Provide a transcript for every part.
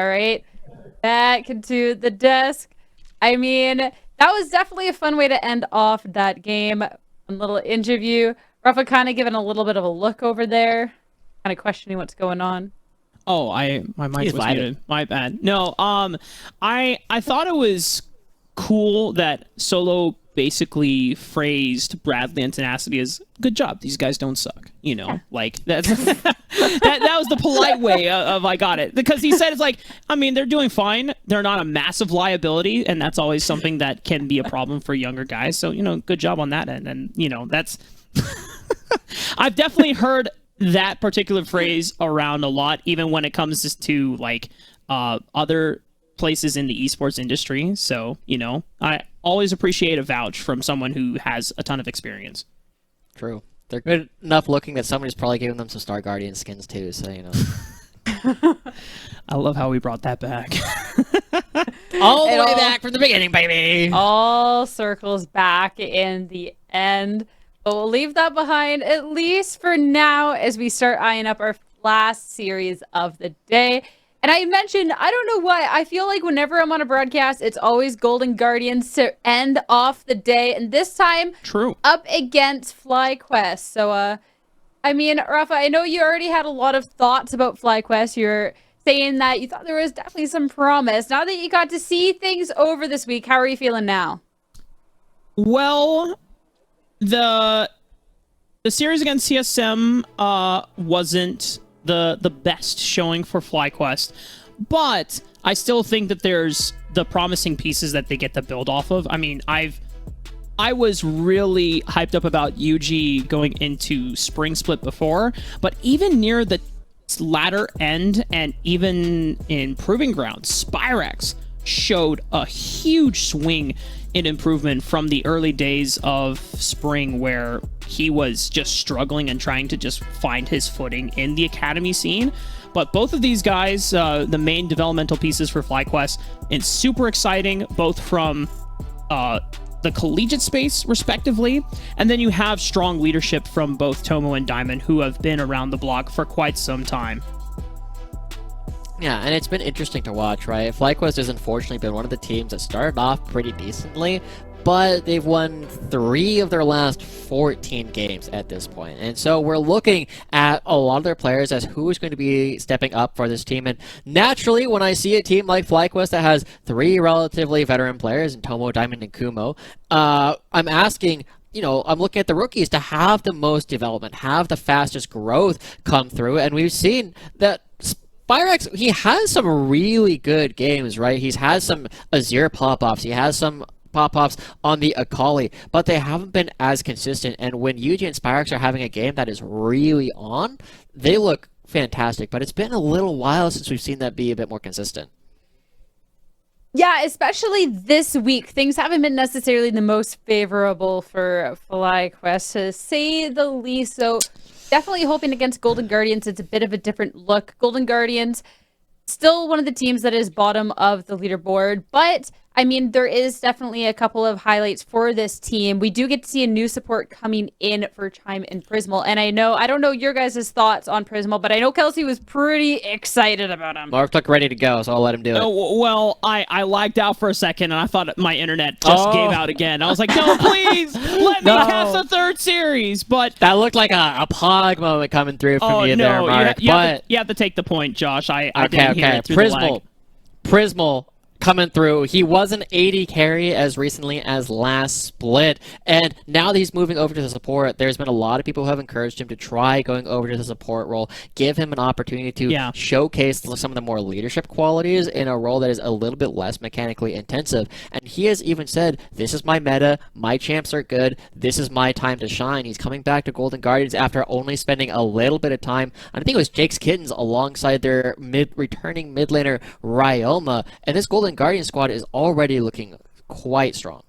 All right, back into the desk. I mean, that was definitely a fun way to end off that game. A little interview. Rafa kind of giving a little bit of a look over there, kind of questioning what's going on. Oh, my mic He's was vibing. muted. My bad. No, I thought it was cool that Solo basically phrased Bradley and Tenacity as "good job. These guys don't suck." You know, like that's that was the polite way of I got it, because he said it's like, I mean, they're doing fine. They're not a massive liability, and that's always something that can be a problem for younger guys. So good job on that end, and that's. I've definitely heard that particular phrase around a lot, even when it comes to like other places in the esports industry. So, I always appreciate a vouch from someone who has a ton of experience. True. They're good enough looking that somebody's probably giving them some Star Guardian skins too, so I love how we brought that back. All the way back from the beginning, baby! All circles back in the end. But we'll leave that behind, at least for now, as we start eyeing up our last series of the day. And I mentioned, I don't know why, I feel like whenever I'm on a broadcast, it's always Golden Guardians to end off the day. And this time, True. up against FlyQuest. So, I mean, Rafa, I know you already had a lot of thoughts about FlyQuest. You're saying that you thought there was definitely some promise. Now that you got to see things over this week, how are you feeling now? Well, the series against CSM wasn't the best showing for FlyQuest, but I still think that there's the promising pieces that they get to build off of. I mean, I was really hyped up about UG going into Spring Split before, but even near the latter end and even in Proving Grounds, Spyrex showed a huge swing in improvement from the early days of Spring, where he was just struggling and trying to just find his footing in the academy scene. But both of these guys, the main developmental pieces for FlyQuest, and super exciting, both from the collegiate space, respectively, and then you have strong leadership from both Tomo and Diamond, who have been around the block for quite some time. Yeah, and it's been interesting to watch, right? FlyQuest has unfortunately been one of the teams that started off pretty decently, but they've won 3 of their last 14 games at this point. And so we're looking at a lot of their players as who is going to be stepping up for this team. And naturally, when I see a team like FlyQuest that has 3 relatively veteran players, in Tomo, Diamond, and Kumo, I'm asking, I'm looking at the rookies to have the most development, have the fastest growth come through. And we've seen that Spyrex, he has some really good games, right? He's had some Azir pop-offs. He has some pop-offs on the Akali, but they haven't been as consistent. And when Yuji and Spyrex are having a game that is really on, they look fantastic. But it's been a little while since we've seen that be a bit more consistent. Yeah, especially this week. Things haven't been necessarily the most favorable for FlyQuest, to say the least. So definitely hoping against Golden Guardians, it's a bit of a different look. Golden Guardians, still one of the teams that is bottom of the leaderboard, but I mean, there is definitely a couple of highlights for this team. We do get to see a new support coming in for Chime and Prismal. And I don't know your guys' thoughts on Prismal, but I know Kelsey was pretty excited about him. Mark looked ready to go, so I'll let him do it. Well, I lagged out for a second, and I thought my internet just gave out again. I was like, no, please, let me cast a third series. But that looked like a pog moment coming through from you there, Mark. You have to take the point, Josh. I didn't hear it through the lag. Prismal coming through. He was an 80 carry as recently as last split, and now that he's moving over to the support, there's been a lot of people who have encouraged him to try going over to the support role, give him an opportunity to showcase some of the more leadership qualities in a role that is a little bit less mechanically intensive. And he has even said, this is my meta, my champs are good, this is my time to shine. He's coming back to Golden Guardians after only spending a little bit of time, I think it was Jake's Kittens, alongside their returning mid laner Ryoma, and this Golden Guardian squad is already looking quite strong.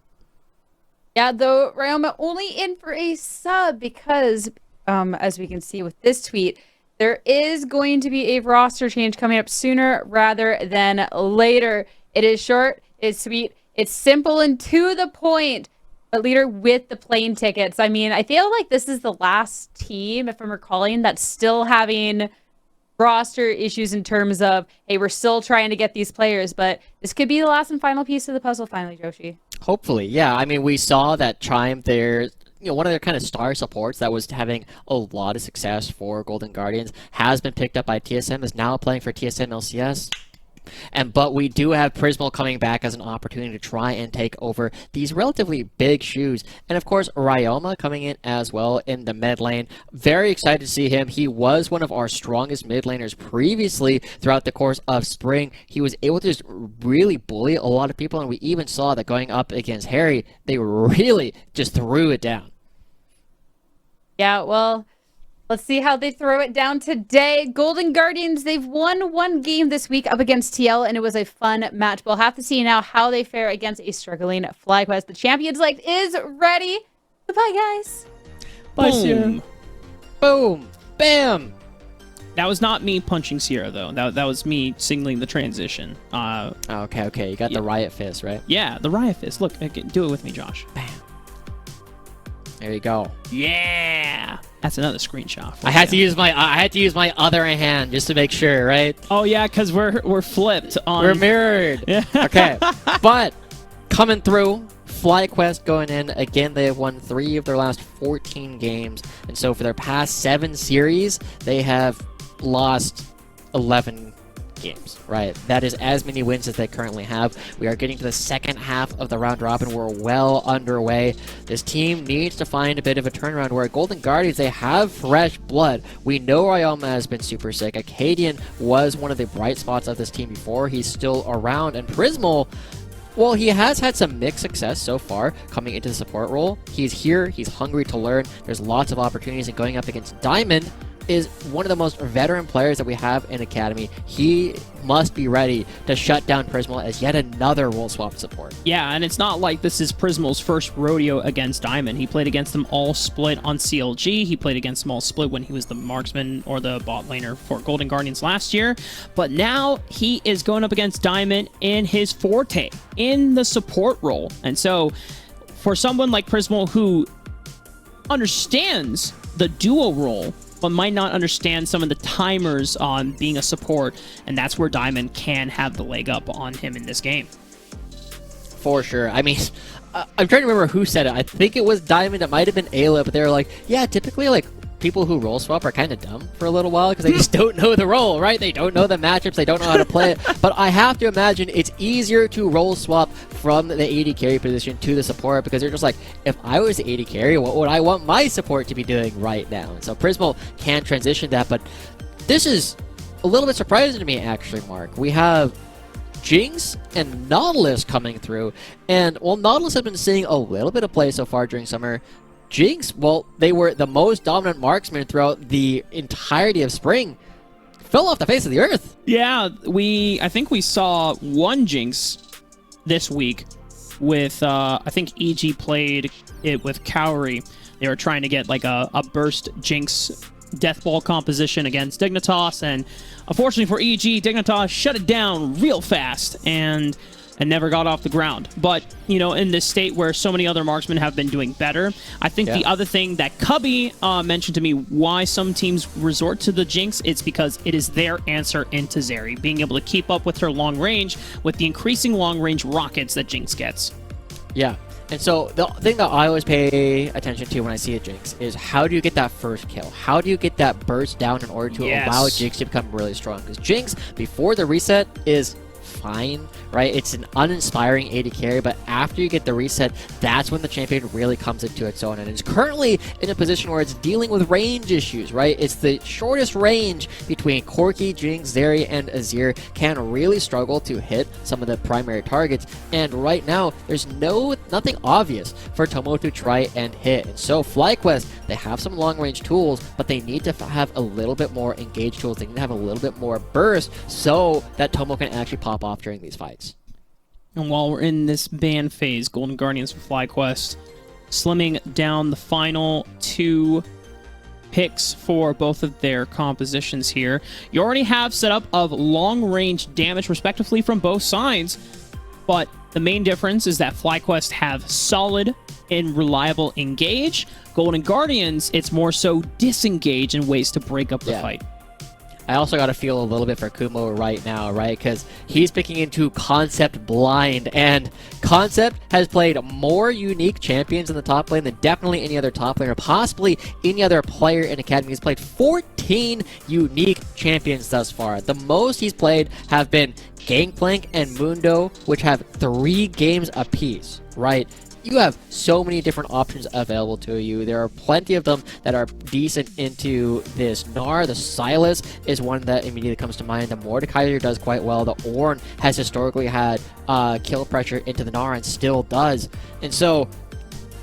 Yeah, though Ryoma only in for a sub because, as we can see with this tweet, there is going to be a roster change coming up sooner rather than later. It is short, it's sweet, it's simple and to the point. A leader with the plane tickets. I mean, I feel like this is the last team, if I'm recalling, that's still having roster issues in terms of, hey, we're still trying to get these players, but this could be the last and final piece of the puzzle finally, Joshi. Hopefully, yeah. I mean, we saw that Chime there, one of their kind of star supports that was having a lot of success for Golden Guardians has been picked up by TSM, is now playing for TSM LCS. But we do have Prismal coming back as an opportunity to try and take over these relatively big shoes. And of course, Ryoma coming in as well in the mid lane. Very excited to see him. He was one of our strongest mid laners previously throughout the course of spring. He was able to just really bully a lot of people, and we even saw that going up against Harry, they really just threw it down. Yeah, well, let's see how they throw it down today. Golden Guardians, they've won one game this week up against TL, and it was a fun match. We'll have to see now how they fare against a struggling FlyQuest. The Champions League is ready. Goodbye, guys. Bye, Sierra. Boom. Bam. That was not me punching Sierra, though. That was me signaling the transition. Okay. You got the Riot Fist, right? Yeah, the Riot Fist. Look, do it with me, Josh. Bam. There you go. Yeah. That's another screenshot. I had to use my other hand just to make sure, right? Oh yeah, because we're flipped on. We're mirrored. Yeah. Okay, but coming through, FlyQuest going in again. They have won 3 of their last 14 games, and so for their past 7 series, they have lost 11 games, right? That is as many wins as they currently have. We are getting to the second half of the round robin. We're well underway. This team needs to find a bit of a turnaround where Golden Guardians, they have fresh blood. We know Ryoma has been super sick. Acadian was one of the bright spots of this team before. He's still around. And Prismal, well, he has had some mixed success so far coming into the support role. He's here. He's hungry to learn. There's lots of opportunities, and going up against Diamond is one of the most veteran players that we have in Academy. He must be ready to shut down Prismal as yet another role swap support. Yeah, and it's not like this is Prismal's first rodeo against Diamond. He played against them all split on CLG. He played against them all split when he was the marksman or the bot laner for Golden Guardians last year. But now he is going up against Diamond in his forte, in the support role. And so for someone like Prismal who understands the duo role, but might not understand some of the timers on being a support, and that's where Diamond can have the leg up on him in this game. For sure. I mean, I'm trying to remember who said it. I think it was Diamond. It might have been Ayla, but they were like, yeah, typically, like, people who role swap are kind of dumb for a little while because they just don't know the role, right? They don't know the matchups. They don't know how to play it. But I have to imagine it's easier to role swap from the AD carry position to the support because they're just like, if I was the AD carry, what would I want my support to be doing right now? And so Prismal can transition that, but this is a little bit surprising to me, actually, Mark. We have Jinx and Nautilus coming through, and while Nautilus has been seeing a little bit of play so far during summer, Jinx, well, they were the most dominant marksman throughout the entirety of spring. Fell off the face of the earth. Yeah, I think we saw one Jinx this week with, I think EG played it with Cowrie. They were trying to get like a burst Jinx death ball composition against Dignitas, and unfortunately for EG, Dignitas shut it down real fast and never got off the ground. But, you know, in this state where so many other marksmen have been doing better, I think the other thing that Cubby mentioned to me why some teams resort to the Jinx, it's because it is their answer into Zeri, being able to keep up with her long range with the increasing long range rockets that Jinx gets. Yeah. And so the thing that I always pay attention to when I see a Jinx is how do you get that first kill? How do you get that burst down in order to allow Jinx to become really strong? Because Jinx, before the reset, is fine, right? It's an uninspiring AD carry, but after you get the reset, that's when the champion really comes into its own, and it's currently in a position where it's dealing with range issues, right? It's the shortest range between Corki, Jinx, Zeri, and Azir can really struggle to hit some of the primary targets, and right now, there's nothing obvious for Tomo to try and hit, and so FlyQuest, they have some long-range tools, but they need to have a little bit more engaged tools. They need to have a little bit more burst so that Tomo can actually pop off during these fights. And while we're in this ban phase, Golden Guardians for FlyQuest slimming down the final 2 picks for both of their compositions here. You already have setup of long-range damage respectively from both sides, but the main difference is that FlyQuest have solid and reliable engage. Golden Guardians, it's more so disengage and ways to break up the fight. I also got to feel a little bit for Kumo right now, right? Because he's picking into Concept blind, and Concept has played more unique champions in the top lane than definitely any other top lane, or possibly any other player in Academy. He's played 14 unique champions thus far. The most he's played have been Gangplank and Mundo, which have 3 games apiece, right? You have so many different options available to you. There are plenty of them that are decent into this Gnar. The Silas is one that immediately comes to mind. The Mordekaiser does quite well. The Ornn has historically had kill pressure into the Gnar and still does. And so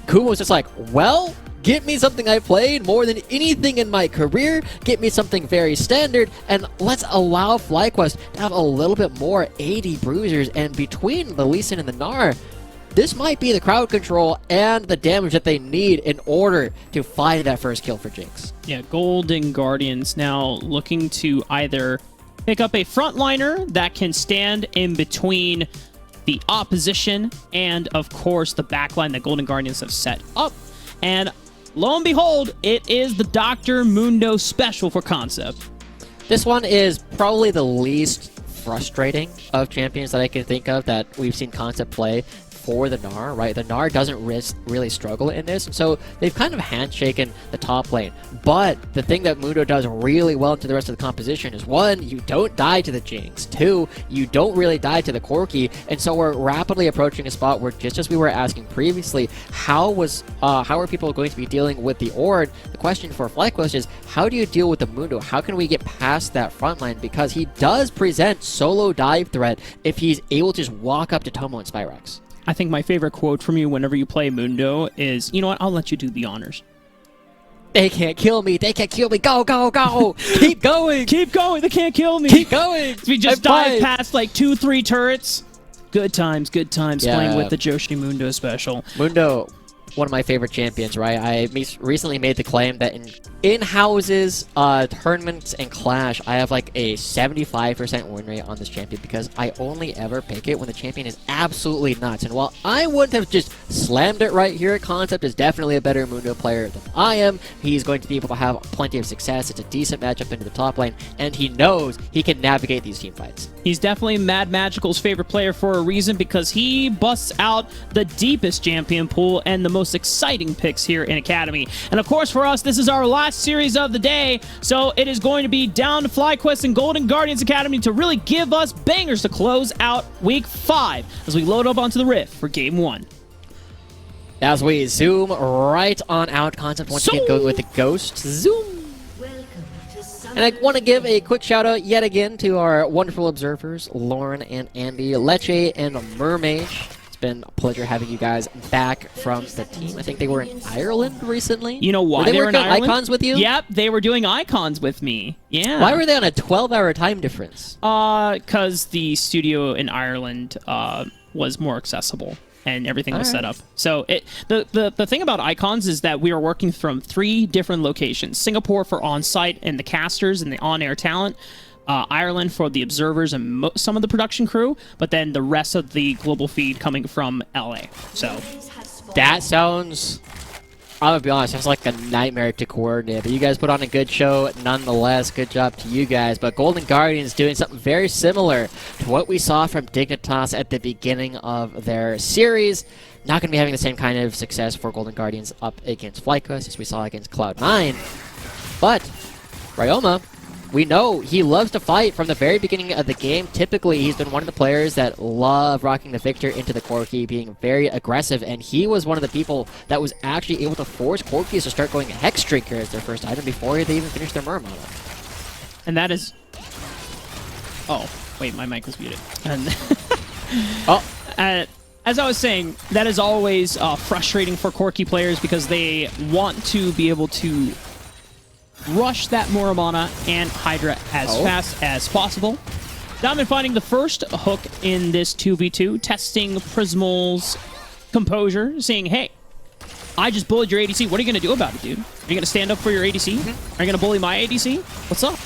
Kumo's just like, well, get me something I played more than anything in my career, get me something very standard, and let's allow FlyQuest to have a little bit more AD bruisers. And between the Lee Sin and the Gnar, this might be the crowd control and the damage that they need in order to find that first kill for Jinx. Yeah, Golden Guardians now looking to either pick up a frontliner that can stand in between the opposition and, of course, the backline that Golden Guardians have set up. And lo and behold, it is the Dr. Mundo special for Concept. This one is probably the least frustrating of champions that I can think of that we've seen Concept play for the Gnar, right? The Gnar doesn't really struggle in this, and so they've kind of handshaken the top lane. But the thing that Mundo does really well to the rest of the composition is, 1, you don't die to the Jinx. 2, you don't really die to the Corki, and so we're rapidly approaching a spot where, just as we were asking previously, how are people going to be dealing with the Ornn? The question for FlyQuest is, how do you deal with the Mundo? How can we get past that front line? Because he does present solo dive threat if he's able to just walk up to Tomo and Spyrox. I think my favorite quote from you whenever you play Mundo is, you know what, I'll let you do the honors. They can't kill me. They can't kill me. Go, go, go. Keep going. Keep going. They can't kill me. Keep going. We just dive past like 2-3 turrets. Good times playing with the Joshi Mundo special. Mundo, one of my favorite champions, right? I recently made the claim that in houses, tournaments, and Clash, I have like a 75% win rate on this champion because I only ever pick it when the champion is absolutely nuts. And while I wouldn't have just slammed it right here, Concept is definitely a better Mundo player than I am. He's going to be able to have plenty of success. It's a decent matchup into the top lane, and he knows he can navigate these team fights. He's definitely Mad Magical's favorite player for a reason, because he busts out the deepest champion pool and the most exciting picks here in Academy. And of course, for us, this is our last series of the day, so it is going to be down to FlyQuest and Golden Guardians Academy to really give us bangers to close out Week 5 as we load up onto the Rift for Game 1. As we zoom right on out, Concept once again going with the Ghost. Zoom! And I want to give a quick shout out yet again to our wonderful observers, Lauren and Andy, Leche and Mermage. It's been a pleasure having you guys back from the team. I think they were in Ireland recently. You know why they were were in Ireland? Icons with you? Yep, they were doing Icons with me. Yeah. Why were they on a 12-hour time difference? Because the studio in Ireland was more accessible and everything was set up. So the thing about Icons is that we are working from 3 different locations. Singapore for on-site and the casters and the on-air talent. Ireland for the observers and some of the production crew, but then the rest of the global feed coming from LA. So that sounds, I'm gonna be honest, that's like a nightmare to coordinate. But you guys put on a good show nonetheless. Good job to you guys. But Golden Guardians doing something very similar to what we saw from Dignitas at the beginning of their series. Not going to be having the same kind of success for Golden Guardians up against FlyQuest as we saw against Cloud9. But Ryoma, we know he loves to fight from the very beginning of the game. Typically, he's been one of the players that love rocking the Victor into the Corki, being very aggressive, and he was one of the people that was actually able to force Corkis to start going Hex Drinker as their first item before they even finished their Mer model. And that is... Oh, wait, my mic was muted. And as I was saying, that is always frustrating for Corki players because they want to be able to rush that Muramana and Hydra as fast as possible. Diamond finding the first hook in this 2v2, testing Prismal's composure, saying, hey, I just bullied your ADC. What are you going to do about it, dude? Are you going to stand up for your ADC? Are you going to bully my ADC? What's up?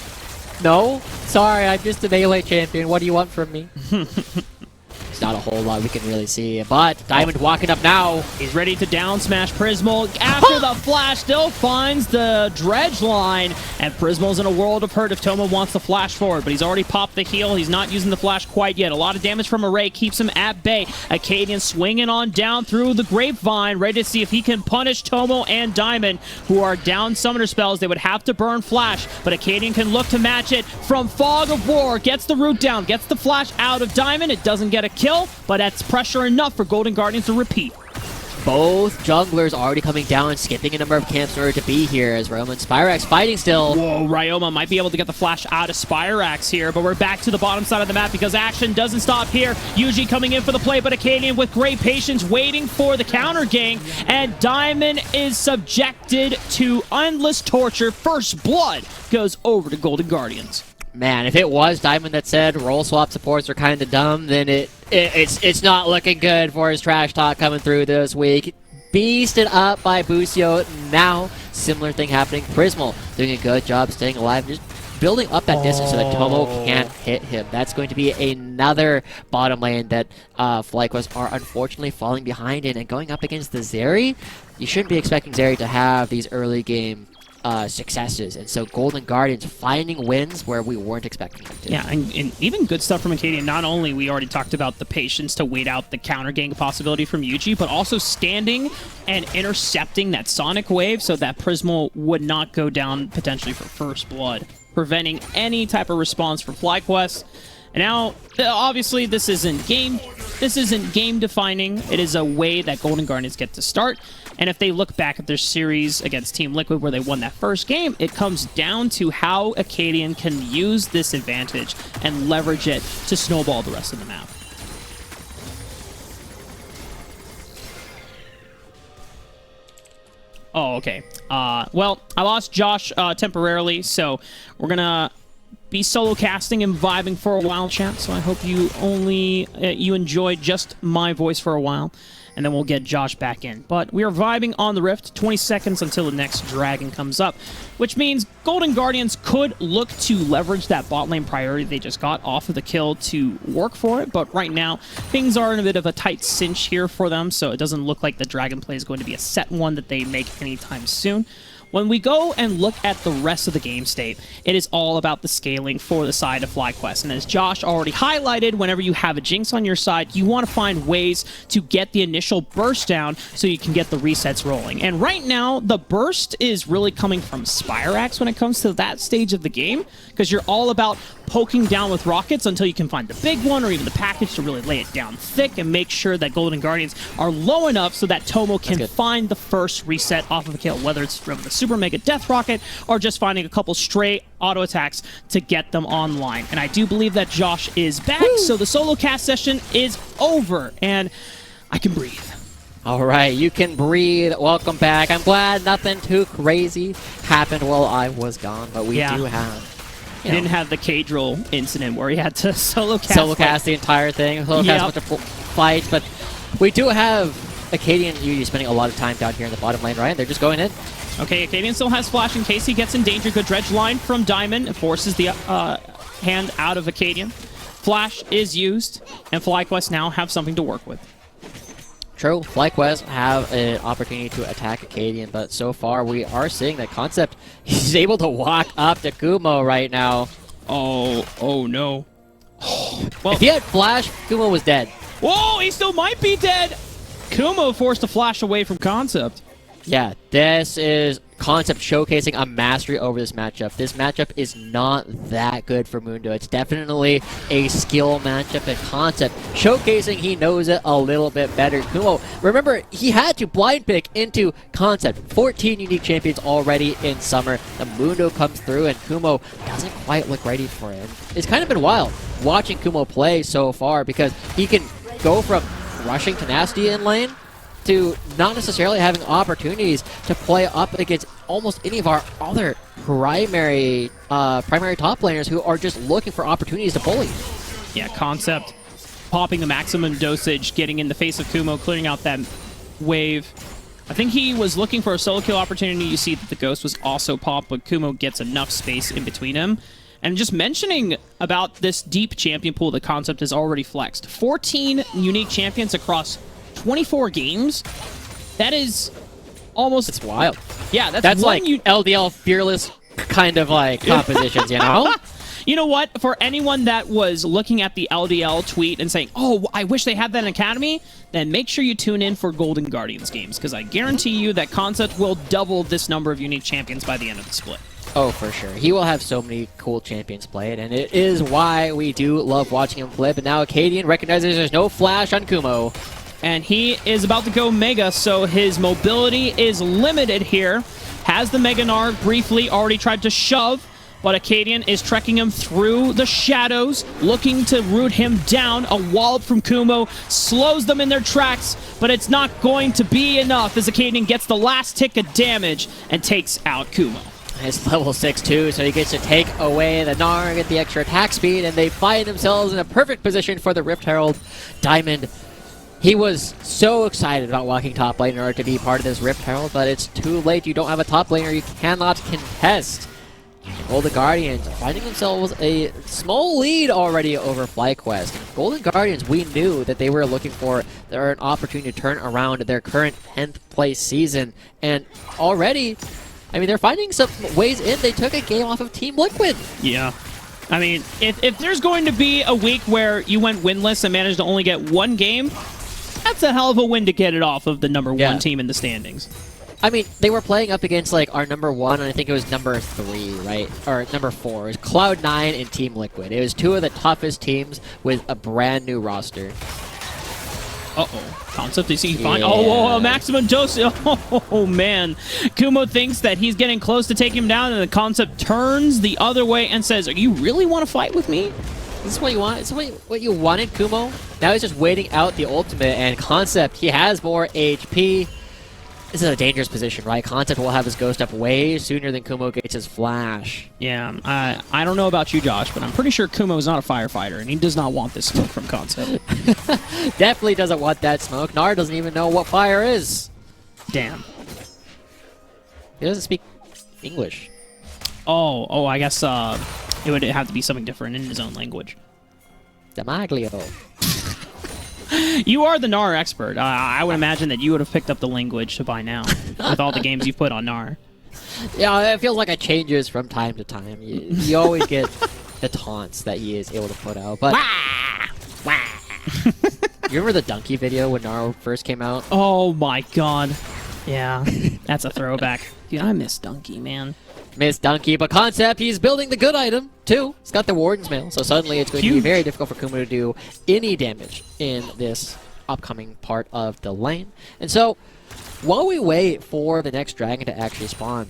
No. Sorry, I'm just a melee champion. What do you want from me? not a whole lot we can really see. But Diamond walking up now. He's ready to down smash Prismal. After the flash, still finds the dredge line. And Prismal's in a world of hurt if Tomo wants to flash forward. But he's already popped the heal. He's not using the flash quite yet. A lot of damage from Array keeps him at bay. Acadian swinging on down through the grapevine, ready to see if he can punish Tomo and Diamond, who are down summoner spells. They would have to burn flash, but Acadian can look to match it from Fog of War. Gets the root down, gets the flash out of Diamond. It doesn't get a kill, but that's pressure enough for Golden Guardians to repeat. Both junglers already coming down, skipping a number of camps in order to be here as Ryoma and Spyrax fighting still. Whoa, Ryoma might be able to get the flash out of Spyrax here, but we're back to the bottom side of the map because action doesn't stop here. Yuji coming in for the play, but Acadian with great patience waiting for the counter gang, and Diamond is subjected to endless torture. First blood goes over to Golden Guardians. Man, if it was Diamond that said role swap supports are kind of dumb, then it's not looking good for his trash talk coming through this week. Beasted up by Busio. Now, similar thing happening. Prismal doing a good job staying alive, just building up that distance so that Tomo can't hit him. That's going to be another bottom lane that FlyQuest are unfortunately falling behind in. And going up against the Zeri, you shouldn't be expecting Zeri to have these early game successes, and so Golden Guardians finding wins where we weren't expecting them to. Yeah, and even good stuff from Acadian. Not only we already talked about the patience to wait out the counter gang possibility from Yuji, but also standing and intercepting that Sonic Wave so that Prismal would not go down potentially for first blood, preventing any type of response from FlyQuest. And now, obviously, this isn't game defining. It is a way that Golden Guardians get to start. And if they look back at their series against Team Liquid where they won that first game, it comes down to how Acadian can use this advantage and leverage it to snowball the rest of the map. Oh, okay. Well, I lost Josh temporarily, so we're gonna be solo casting and vibing for a while, chat. So I hope you you enjoyed just my voice for a while, and then we'll get Josh back in. But we are vibing on the Rift, 20 seconds until the next dragon comes up, which means Golden Guardians could look to leverage that bot lane priority they just got off of the kill to work for it. But right now, things are in a bit of a tight cinch here for them, so it doesn't look like the dragon play is going to be a set one that they make anytime soon. When we go and look at the rest of the game state, it is all about the scaling for the side of FlyQuest. And as Josh already highlighted, whenever you have a Jinx on your side, you want to find ways to get the initial burst down so you can get the resets rolling. And right now, the burst is really coming from Spyrax when it comes to that stage of the game, because you're all about poking down with rockets until you can find the big one or even the package to really lay it down thick and make sure that Golden Guardians are low enough so that Tomo can find the first reset off of a kill, whether it's from the Super Mega Death Rocket or just finding a couple stray auto attacks to get them online. And I do believe that Josh is back, so the solo cast session is over and I can breathe. All right, you can breathe. Welcome back. I'm glad nothing too crazy happened while I was gone, but we do have... He didn't have the Cadril incident where he had to solo cast the entire thing, solo cast a bunch of fights, but we do have Acadian usually spending a lot of time down here in the bottom lane, right? They're just going in. Okay, Acadian still has flash in case he gets in danger. Good dredge line from Diamond. It forces the hand out of Acadian. Flash is used, and FlyQuest now have something to work with. True, FlyQuest have an opportunity to attack Acadian, but so far we are seeing that Concept is able to walk up to Kumo right now. Oh no. Well, if he had flash, Kumo was dead. Whoa, he still might be dead! Kumo forced to flash away from Concept. Yeah, this is Concept showcasing a mastery over this matchup. This matchup is not that good for Mundo. It's definitely a skill matchup, and Concept showcasing he knows it a little bit better. Kumo, remember, he had to blind pick into Concept. 14 unique champions already in summer. The Mundo comes through, and Kumo doesn't quite look ready for it. It's kind of been wild watching Kumo play so far because he can go from rushing tenacity in lane to not necessarily having opportunities to play up against almost any of our other primary top laners who are just looking for opportunities to bully. Yeah, Concept popping the maximum dosage, getting in the face of Kumo, clearing out that wave. I think he was looking for a solo kill opportunity. You see that the Ghost was also popped, but Kumo gets enough space in between him. And just mentioning about this deep champion pool, the concept has already flexed. 14 unique champions across 24 games. That is almost... It's wild. Yeah, That's like LDL fearless kind of like compositions, you know? You know what? For anyone that was looking at the LDL tweet and saying, oh, I wish they had that in Academy, then make sure you tune in for Golden Guardians games, because I guarantee you that Concept will double this number of unique champions by the end of the split. Oh, for sure. He will have so many cool champions played, and it is why we do love watching him play. But now Acadian recognizes there's no flash on Kumo. And he is about to go Mega, so his mobility is limited here. Has the Mega Gnar briefly already tried to shove, but Acadian is trekking him through the shadows, looking to root him down. A wallop from Kumo slows them in their tracks, but it's not going to be enough as Acadian gets the last tick of damage and takes out Kumo. It's level 6 too, so he gets to take away the Gnar, get the extra attack speed, and they find themselves in a perfect position for the Rift Herald. Diamond, he was so excited about walking top lane in order to be part of this Rift Herald, but it's too late. You don't have a top laner, you cannot contest. Golden Guardians finding themselves a small lead already over FlyQuest. Golden Guardians, we knew that they were looking for an opportunity to turn around their current 10th place season, and already, I mean, they're finding some ways in. They took a game off of Team Liquid. Yeah. I mean, if there's going to be a week where you went winless and managed to only get one game, that's a hell of a win to get it off of the number one team in the standings. I mean, they were playing up against, like, our number 1, and I think it was number 3, right? Or number 4. It was Cloud9 and Team Liquid. It was two of the toughest teams with a brand new roster. Uh-oh. Concept is he fine? Oh, maximum dose. Oh, man. Kumo thinks that he's getting close to take him down, and the Concept turns the other way and says, "You really want to fight with me?" Is this what you want? Is this what you wanted, Kumo? Now he's just waiting out the ultimate, and Concept, he has more HP. This is a dangerous position, right? Concept will have his ghost up way sooner than Kumo gets his flash. Yeah, I don't know about you, Josh, but I'm pretty sure Kumo is not a firefighter, and he does not want this smoke from Concept. Definitely doesn't want that smoke. Gnar doesn't even know what fire is. Damn. He doesn't speak English. Oh, I guess it would have to be something different in his own language. Damaglio. You are the Gnar expert. I would imagine that you would have picked up the language by now with all the games you put on Gnar. Yeah, it feels like it changes from time to time. You always get the taunts that he is able to put out. But you remember the Donkey video when Gnar first came out? Oh my god. Yeah, that's a throwback. Dude, I miss Donkey, man. Miss Donkey, but Concept, he's building the good item, too. He's got the Warden's Mail, so suddenly it's going to be very difficult for Kumo to do any damage in this upcoming part of the lane. And so, while we wait for the next dragon to actually spawn,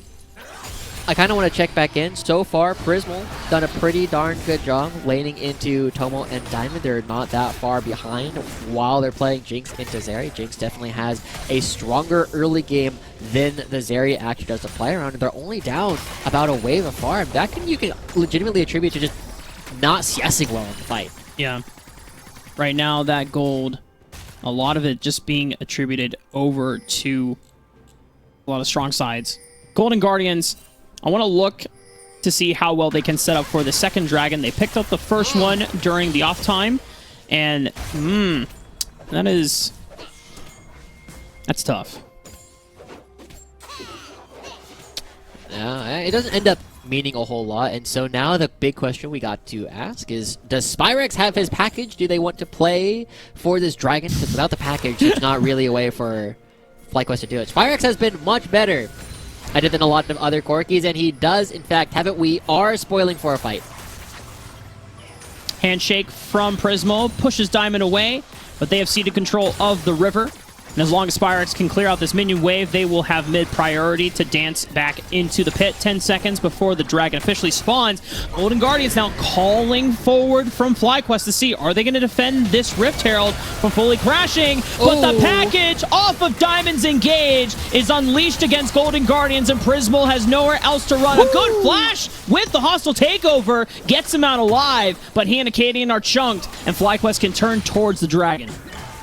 I kind of want to check back in. So far, Prismal done a pretty darn good job laning into Tomo and Diamond. They're not that far behind while they're playing Jinx into Zeri. Jinx definitely has a stronger early game than the Zeri actually does to play around. And they're only down about a wave of farm. That you can legitimately attribute to just not CSing well in the fight. Yeah. Right now, that gold, a lot of it just being attributed over to a lot of strong sides. Golden Guardians, I want to look to see how well they can set up for the second dragon. They picked up the first one during the off time, and that's tough. Yeah, it doesn't end up meaning a whole lot, and so now the big question we got to ask is, does Spyrex have his package? Do they want to play for this dragon? Because without the package, there's not really a way for FlyQuest to do it. Spyrex has been much better at it than a lot of other Corkis, and he does, in fact, have it. We are spoiling for a fight. Handshake from Prismo pushes Diamond away, but they have ceded control of the river. And as long as Spyrex can clear out this minion wave, they will have mid priority to dance back into the pit 10 seconds before the dragon officially spawns. Golden Guardians now calling forward from FlyQuest to see, are they going to defend this Rift Herald from fully crashing? But the package off of Diamond's Engage is unleashed against Golden Guardians, and Prismal has nowhere else to run. A good flash with the hostile takeover gets him out alive, but he and Acadian are chunked, and FlyQuest can turn towards the dragon.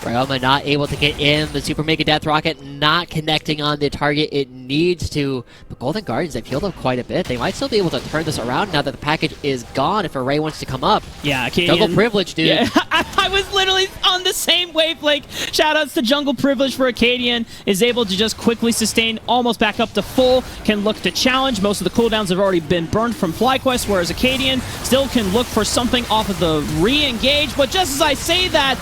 Ryoma not able to get in. The Super Mega Death Rocket not connecting on the target it needs to. But Golden Guardians, they've healed up quite a bit. They might still be able to turn this around now that the package is gone if Array wants to come up. Yeah, Acadian. Jungle Privilege, dude. Yeah, I was literally on the same wavelength. Shoutouts to Jungle Privilege for Acadian. Is able to just quickly sustain, almost back up to full. Can look to challenge. Most of the cooldowns have already been burned from FlyQuest, whereas Acadian still can look for something off of the re-engage. But just as I say that,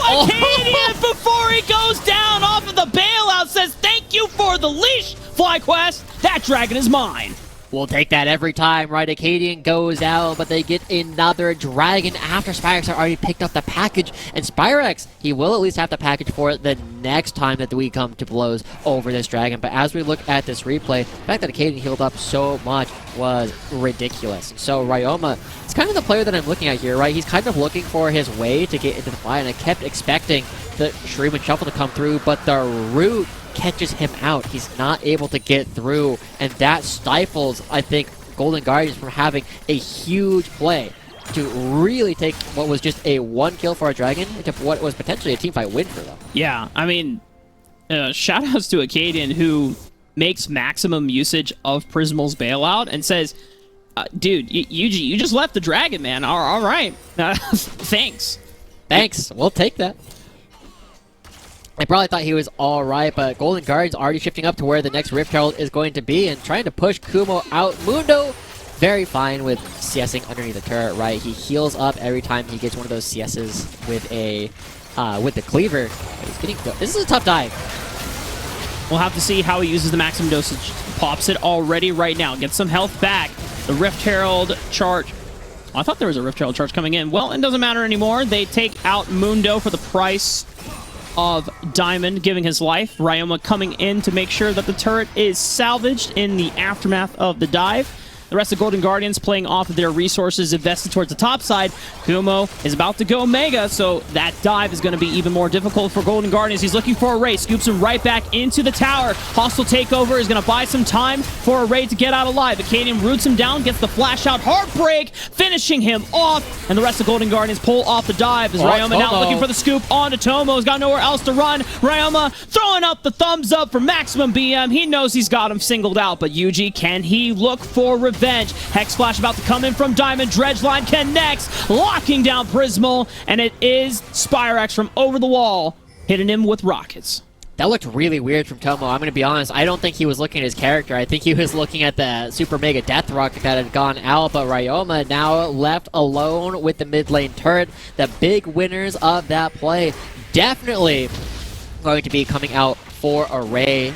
Acadian, before he goes down off of the bailout, says, "Thank you for the leash, FlyQuest. That dragon is mine." We'll take that every time, right? Acadian goes out, but they get another dragon after Spyrex had already picked up the package. And Spyrex, he will at least have the package for it the next time that we come to blows over this dragon. But as we look at this replay, the fact that Acadian healed up so much was ridiculous. So Ryoma, it's kind of the player that I'm looking at here, right? He's kind of looking for his way to get into the fight, and I kept expecting the Shreem and Shuffle to come through, but the root catches him out. He's not able to get through, and that stifles, I think, Golden Guardians from having a huge play to really take what was just a 1 kill for a dragon into what was potentially a teamfight win for them. Yeah, I mean, shoutouts to Acadian, who makes maximum usage of Prismal's bailout and says, dude, you just left the dragon, man. All right. Thanks. Thanks. We'll take that. I probably thought he was alright, but Golden Guardians already shifting up to where the next Rift Herald is going to be and trying to push Kumo out. Mundo, very fine with CSing underneath the turret, right? He heals up every time he gets one of those CSs with the cleaver. He's getting, this is a tough dive. We'll have to see how he uses the maximum dosage. Pops it already right now. Gets some health back. The Rift Herald charge. I thought there was a Rift Herald charge coming in. Well, it doesn't matter anymore. They take out Mundo for the price of Diamond giving his life. Ryoma coming in to make sure that the turret is salvaged in the aftermath of the dive. The rest of Golden Guardians playing off of their resources invested towards the top side. Kumo is about to go Mega, so that dive is going to be even more difficult for Golden Guardians. He's looking for Array, scoops him right back into the tower. Hostile takeover is going to buy some time for Array to get out alive. Acadian roots him down, gets the flash out, heartbreak, finishing him off, and the rest of Golden Guardians pull off the dive as Ryoma now looking for the scoop onto Tomo. He's got nowhere else to run. Ryoma throwing up the thumbs up for maximum BM. He knows he's got him singled out, but Yuji, can he look for revenge? Hex Flash about to come in from Diamond. Dredge line connects, locking down Prismal, and it is Spyrex from over the wall, hitting him with rockets. That looked really weird from Tomo. I'm going to be honest. I don't think he was looking at his character. I think he was looking at the Super Mega Death Rocket that had gone out, but Ryoma now left alone with the mid lane turret. The big winners of that play definitely going to be coming out for Array.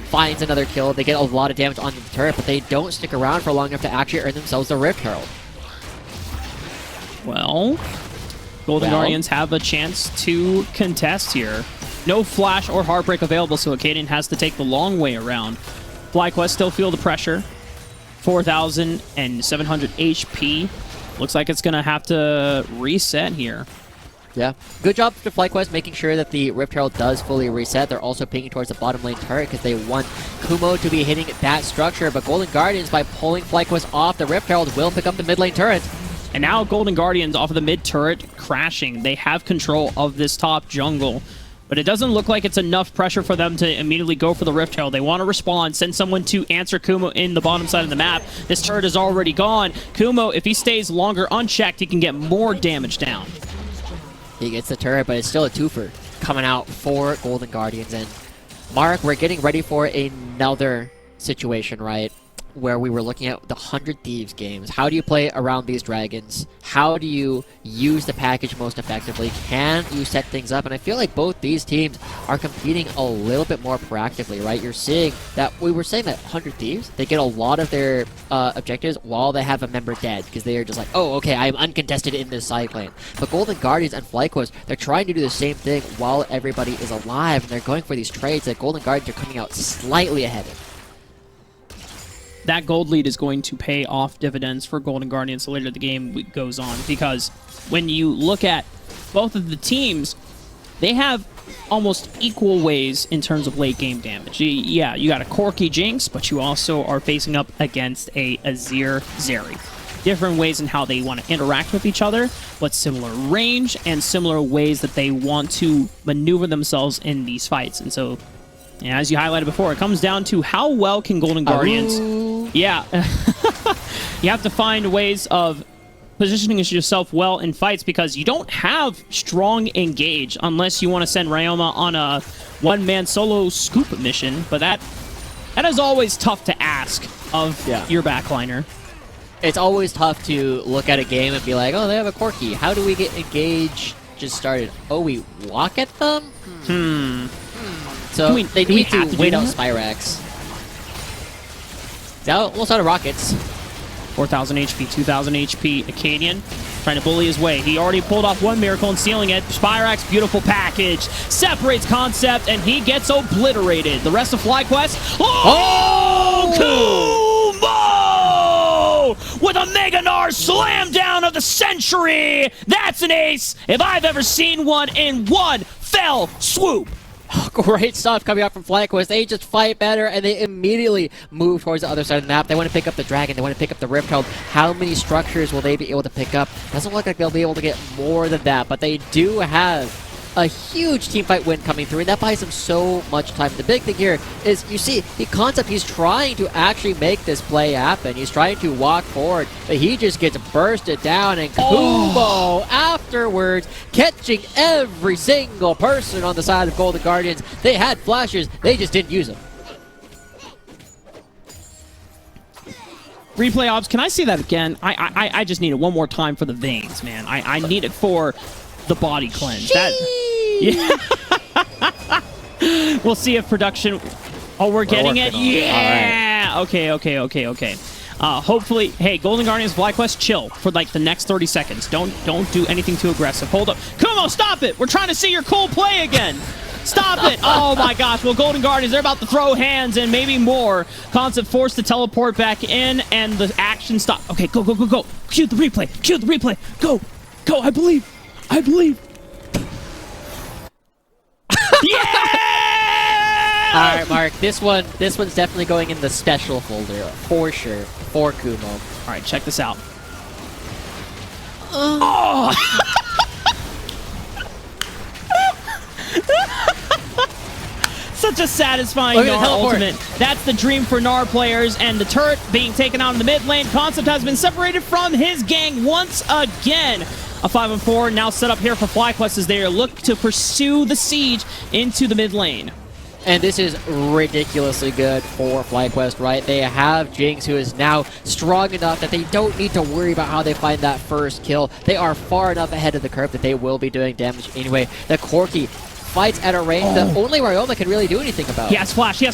Finds another kill. They get a lot of damage on the turret, but they don't stick around for long enough to actually earn themselves the Rift Herald. Well, Golden Guardians have a chance to contest here. No flash or heartbreak available, so Acadian has to take the long way around. FlyQuest still feel the pressure. 4,700 HP. Looks like it's going to have to reset here. Yeah. Good job to FlyQuest making sure that the Rift Herald does fully reset. They're also pinging towards the bottom lane turret because they want Kumo to be hitting that structure. But Golden Guardians, by pulling FlyQuest off the Rift Herald, will pick up the mid lane turret. And now Golden Guardians off of the mid turret crashing. They have control of this top jungle. But it doesn't look like it's enough pressure for them to immediately go for the Rift Herald. They want to respond, send someone to answer Kumo in the bottom side of the map. This turret is already gone. Kumo, if he stays longer unchecked, he can get more damage down. He gets the turret, but it's still a twofer coming out for Golden Guardians. And Mark, we're getting ready for another situation, right? Where we were looking at the 100 Thieves games. How do you play around these dragons? How do you use the package most effectively? Can you set things up? And I feel like both these teams are competing a little bit more proactively, right? You're seeing that, we were saying that 100 Thieves, they get a lot of their objectives while they have a member dead, because they are just like, oh, okay, I'm uncontested in this side lane. But Golden Guardians and FlyQuest, they're trying to do the same thing while everybody is alive, and they're going for these trades that Golden Guardians are coming out slightly ahead of. That gold lead is going to pay off dividends for Golden Guardians the later the game goes on, because when you look at both of the teams, they have almost equal ways in terms of late game damage. Yeah, you got a Corki Jinx, but you also are facing up against a Azir Zeri. different ways in how they want to interact with each other, but similar range and similar ways that they want to maneuver themselves in these fights. And so, yeah, as you highlighted before, it comes down to how well can Golden Guardians... Yeah. You have to find ways of positioning yourself well in fights because you don't have strong engage unless you want to send Ryoma on a one-man solo scoop mission, but that is always tough to ask of your backliner. It's always tough to look at a game and be like, oh, they have a Corki. How do we get engage just started? Oh, we walk at them? So they need to wait out Spyrax. Almost out of rockets. 4,000 HP, 2,000 HP. Acadian trying to bully his way. He already pulled off one miracle and sealing it. Spyrax, beautiful package. Separates Concept, and he gets obliterated. The rest of FlyQuest. Oh, Kumo! With a Mega Gnar slam down of the century! That's an ace if I've ever seen one in one fell swoop! Great stuff coming out from FlyQuest. They just fight better, and they immediately move towards the other side of the map. They want to pick up the Dragon. They want to pick up the Rift Herald. How many structures will they be able to pick up? Doesn't look like they'll be able to get more than that, but they do have a huge teamfight win coming through, and that buys him so much time. The big thing here is, you see, the Concept, he's trying to actually make this play happen. He's trying to walk forward, but he just gets bursted down, and Kumo afterwards catching every single person on the side of Golden Guardians. They had flashes, they just didn't use them. Replay ops, can I see that again? I just need it one more time for the veins, man. I need it for the body cleanse. That, yeah. We'll see if production... Oh, we're getting it? Yeah! Right. Okay. Hopefully... Hey, Golden Guardians, FlyQuest, chill for, like, the next 30 seconds. Don't do anything too aggressive. Hold up. Kumo, stop it! We're trying to see your cool play again! Stop it! Oh my gosh. Well, Golden Guardians, they're about to throw hands and maybe more. Concept forced to teleport back in, and the action stop. Okay, go. Cue the replay. Go. I believe. Yeah! All right, Mark. This one's definitely going in the special folder for sure for Kumo. All right, check this out. Oh! Such a satisfying Gnar ultimate. That's the dream for Gnar players, and the turret being taken out in the mid lane. Concept has been separated from his gang once again. A 5-4 now set up here for FlyQuest as they look to pursue the siege into the mid lane. And this is ridiculously good for FlyQuest, right? They have Jinx, who is now strong enough that they don't need to worry about how they find that first kill. They are far enough ahead of the curve that they will be doing damage anyway. The Corki fights at a range that only Ryoma can really do anything about. He has flash! Yeah!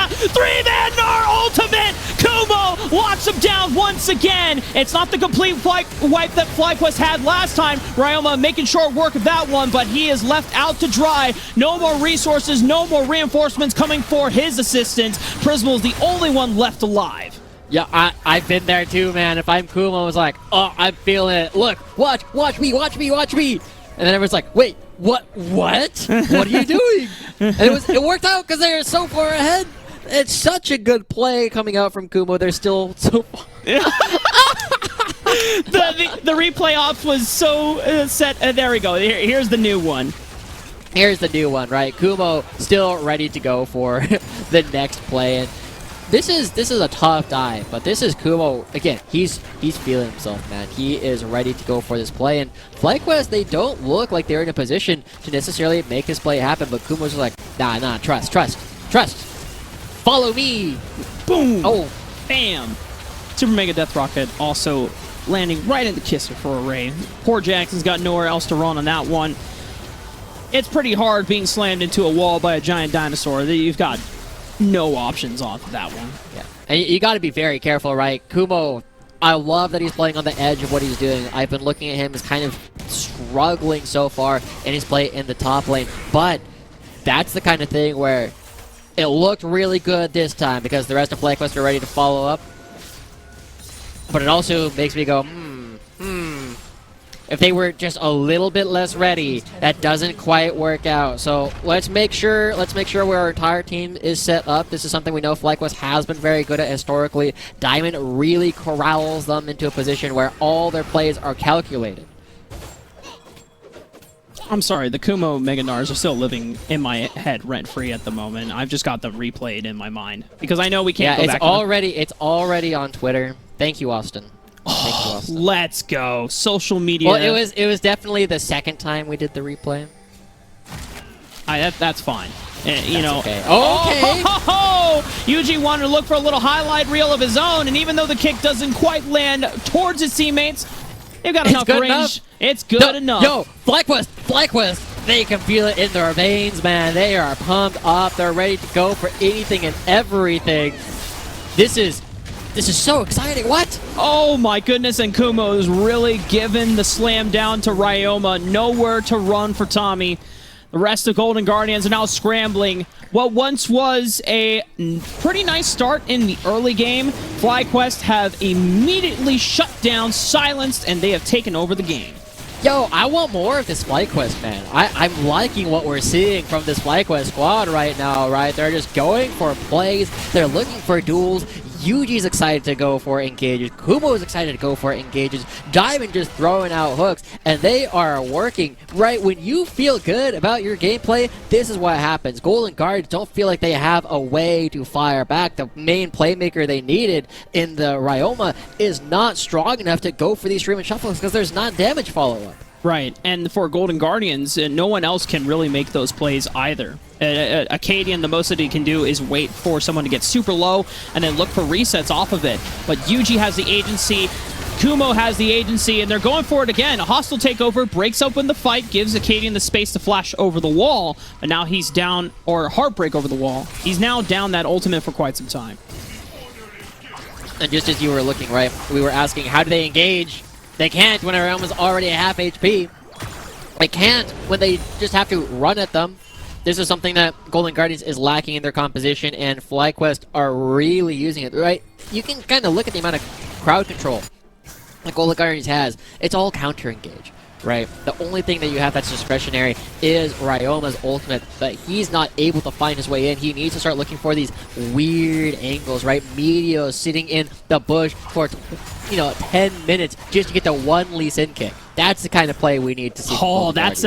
3-man Gnar ultimate! Kumo locks him down once again! It's not the complete wipe that FlyQuest had last time. Ryoma making short work of that one, but he is left out to dry. No more resources, no more reinforcements coming for his assistance. Prismal is the only one left alive. Yeah, I've been there too, man. If I'm Kumo, I was like, oh, I'm feeling it. Look, watch me. And then everyone's like, wait, what? What are you doing? And it worked out because they're so far ahead. It's such a good play coming out from Kumo. They're still so far. the replay ops was so set. There we go. Here's the new one. Here's the new one, right? Kumo still ready to go for the next play. And this is a tough dive, but this is Kumo again. He's feeling himself, man. He is ready to go for this play. And FlyQuest, they don't look like they're in a position to necessarily make this play happen. But Kumo's just like, nah, trust. Follow me. Boom. Oh, bam. Super Mega Death Rocket also landing right in the kisser for a Ray. Poor Jackson's got nowhere else to run on that one. It's pretty hard being slammed into a wall by a giant dinosaur. You've got no options off of that one. Yeah, and you got to be very careful, right? Kumo, I love that he's playing on the edge of what he's doing. I've been looking at him as kind of struggling so far in his play in the top lane, but that's the kind of thing where it looked really good this time because the rest of FlyQuest are ready to follow up. But it also makes me go, If they were just a little bit less ready, that doesn't quite work out. So let's make sure where our entire team is set up. This is something we know FlyQuest has been very good at historically. Diamond really corrals them into a position where all their plays are calculated. I'm sorry, the Kumo Meganars are still living in my head rent-free at the moment. I've just got them replayed in my mind. Because I know we can't go back. It's already on Twitter. Thank you, Austin. Thank you, Austin. Let's go. Social media. Well, it was definitely the second time we did the replay. That's fine. You know. Okay. Yuji wanted to look for a little highlight reel of his own, and even though the kick doesn't quite land towards his teammates, they've got enough range. It's good enough. Yo, FlyQuest, they can feel it in their veins, man. They are pumped up. They're ready to go for anything and everything. This is so exciting. What? Oh my goodness, and Kumo is really giving the slam down to Ryoma. Nowhere to run for Tommy. The rest of Golden Guardians are now scrambling. What once was a pretty nice start in the early game, FlyQuest have immediately shut down, silenced, and they have taken over the game. Yo, I want more of this FlyQuest, man. I'm liking what we're seeing from this FlyQuest squad right now, right? They're just going for plays. They're looking for duels. Yuji's excited to go for engages. Kumo's excited to go for engages. Diamond just throwing out hooks, and they are working, right? When you feel good about your gameplay, this is what happens. Golden Guards don't feel like they have a way to fire back. The main playmaker they needed in the Ryoma is not strong enough to go for these stream and shuffles because there's not damage follow-up. Right, and for Golden Guardians, no one else can really make those plays either. Acadian, the most that he can do is wait for someone to get super low and then look for resets off of it. But Yuji has the agency, Kumo has the agency, and they're going for it again. A hostile takeover breaks open the fight, gives Acadian the space to flash over the wall, but now he's down, or heartbreak over the wall. He's now down that ultimate for quite some time. And just as you were looking, right, we were asking, how do they engage? They can't when our is already at half HP. They can't when they just have to run at them. This is something that Golden Guardians is lacking in their composition, and FlyQuest are really using it, right? You can kind of look at the amount of crowd control that Golden Guardians has. It's all counter-engage, right? The only thing that you have that's discretionary is Ryoma's ultimate, but he's not able to find his way in. He needs to start looking for these weird angles, right? Meteos sitting in the bush for 10 minutes just to get the one Lee Sin kick. That's the kind of play we need to see. Oh, that's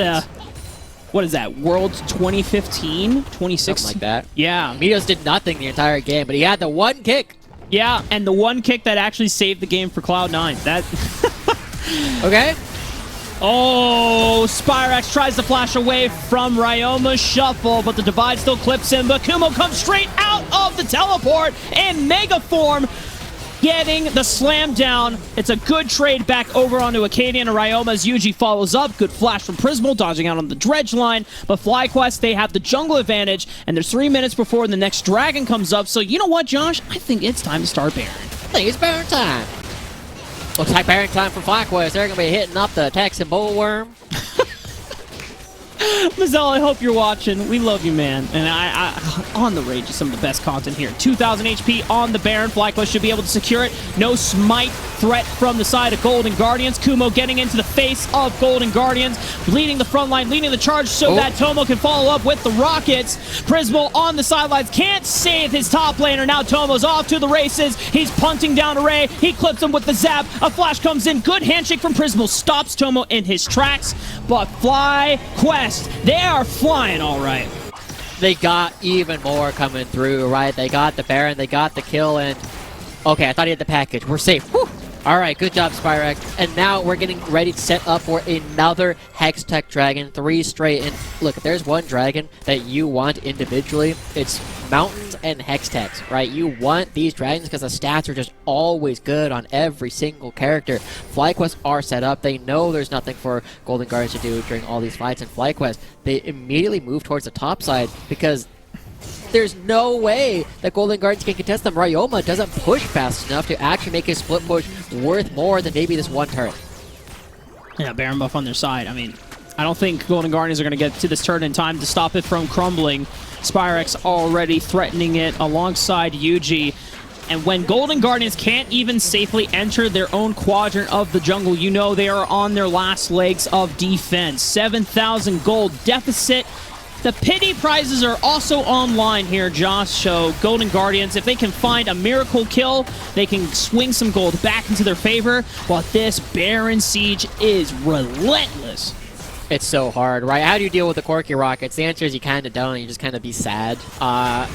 what is that, Worlds 2015? 2016? Something like that. Yeah. Meteos did nothing the entire game, but he had the one kick. Yeah, and the one kick that actually saved the game for Cloud9. That. Okay. Oh, Spyrex tries to flash away from Ryoma's shuffle, but the divide still clips him. But Kumo comes straight out of the teleport in Mega Form, getting the slam down. It's a good trade back over onto Acadian and Ryoma as Yuji follows up. Good flash from Prismal, dodging out on the dredge line. But FlyQuest, they have the jungle advantage, and there's 3 minutes before the next dragon comes up. So you know what, Josh? I think it's time to start Baron. I think it's Baron time. Looks like Baron time for FlyQuest. They're going to be hitting up the Texan Bullworm. Mazel, I hope you're watching. We love you, man. And I on the Rage is some of the best content here. 2,000 HP on the Baron. FlyQuest should be able to secure it. No smite threat from the side of Golden Guardians. Kumo getting into the face of Golden Guardians, leading the front line, leading the charge so that Tomo can follow up with the rockets. Prismal on the sidelines can't save his top laner. Now Tomo's off to the races. He's punting down Array. He clips him with the zap. A flash comes in. Good handshake from Prismal. Stops Tomo in his tracks. But FlyQuest, they are flying all right. They got even more coming through, right? They got the Baron, they got the kill, and okay, I thought he had the package. We're safe. Whew. All right, good job, Spyrex. And now we're getting ready to set up for another Hex Tech Dragon, 3 straight. And look, if there's one dragon that you want individually, it's Mountains and Hex Techs, right? You want these dragons because the stats are just always good on every single character. FlyQuest are set up. They know there's nothing for Golden Guardians to do during all these fights. And FlyQuest, they immediately move towards the top side because there's no way that Golden Guardians can contest them. Ryoma doesn't push fast enough to actually make his split push worth more than maybe this one turret. Yeah, Baron buff on their side. I mean, I don't think Golden Guardians are going to get to this turret in time to stop it from crumbling. Spyrex already threatening it alongside Yuji. And when Golden Guardians can't even safely enter their own quadrant of the jungle, you know they are on their last legs of defense. 7,000 gold deficit. The pity prizes are also online here, Josh. So Golden Guardians, if they can find a miracle kill, they can swing some gold back into their favor. But this Baron Siege is relentless. It's so hard, right? How do you deal with the Corky Rockets? The answer is you kind of don't. You just kind of be sad.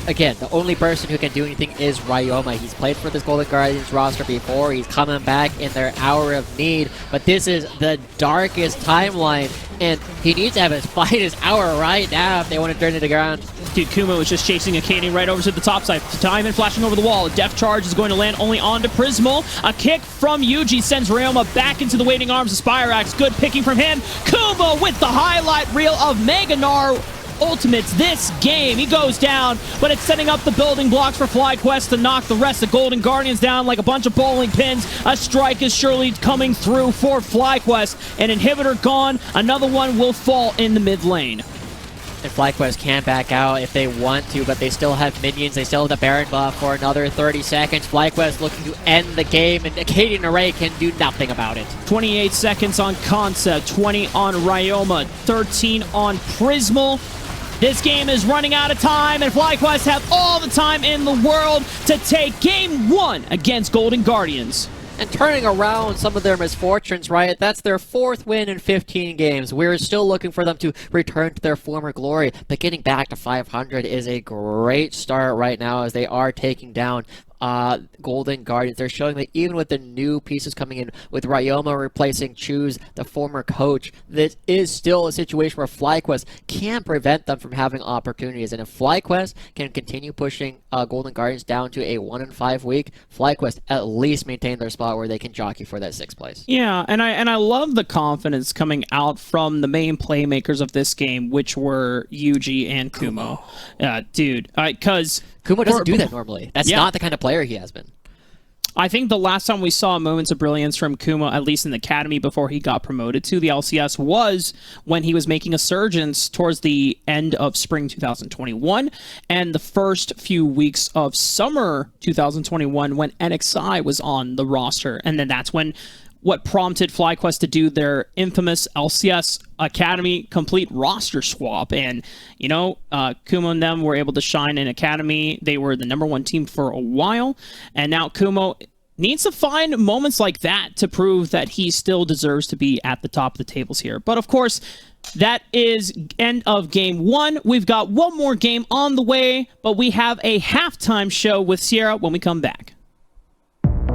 Again, the only person who can do anything is Ryoma. He's played for this Golden Guardians roster before. He's coming back in their hour of need. But this is the darkest timeline, and he needs to have his finest hour right now if they want to turn it to ground. Dude, Kuma was just chasing a Katie right over to the top side. Time and flashing over the wall. A def charge is going to land only onto Prismal. A kick from Yuji sends Ryoma back into the waiting arms of Spirax. Good picking from him. Kuma with the highlight reel of Meganar ultimates this game. He goes down, but it's setting up the building blocks for FlyQuest to knock the rest of Golden Guardians down like a bunch of bowling pins. A strike is surely coming through for FlyQuest. An inhibitor gone. Another one will fall in the mid lane. And FlyQuest can back out if they want to, but they still have minions. They still have the Baron buff for another 30 seconds. FlyQuest looking to end the game, and Acadian Array can do nothing about it. 28 seconds on Concept, 20 on Ryoma, 13 on Prismal. This game is running out of time, and FlyQuest have all the time in the world to take game 1 against Golden Guardians. And turning around some of their misfortunes, right? That's their 4th win in 15 games. We're still looking for them to return to their former glory, but getting back to 500 is a great start right now as they are taking down Golden Guardians. They're showing that even with the new pieces coming in, with Ryoma replacing Choose, the former coach, this is still a situation where FlyQuest can prevent them from having opportunities. And if FlyQuest can continue pushing Golden Guardians down to a 1-5 week, FlyQuest at least maintain their spot where they can jockey for that 6th place. Yeah, and I love the confidence coming out from the main playmakers of this game, which were Yuji and Kumo. Dude, because Kumo doesn't do that normally. That's not the kind of player he has been. I think the last time we saw moments of brilliance from Kuma, at least in the academy before he got promoted to the LCS, was when he was making a surgence towards the end of spring 2021 and the first few weeks of summer 2021 when NXI was on the roster. And then that's when what prompted FlyQuest to do their infamous LCS Academy complete roster swap. And, you know, Kumo and them were able to shine in Academy. They were the #1 team for a while. And now Kumo needs to find moments like that to prove that he still deserves to be at the top of the tables here. But, of course, that is end of game 1. We've got one more game on the way, but we have a halftime show with Sierra when we come back.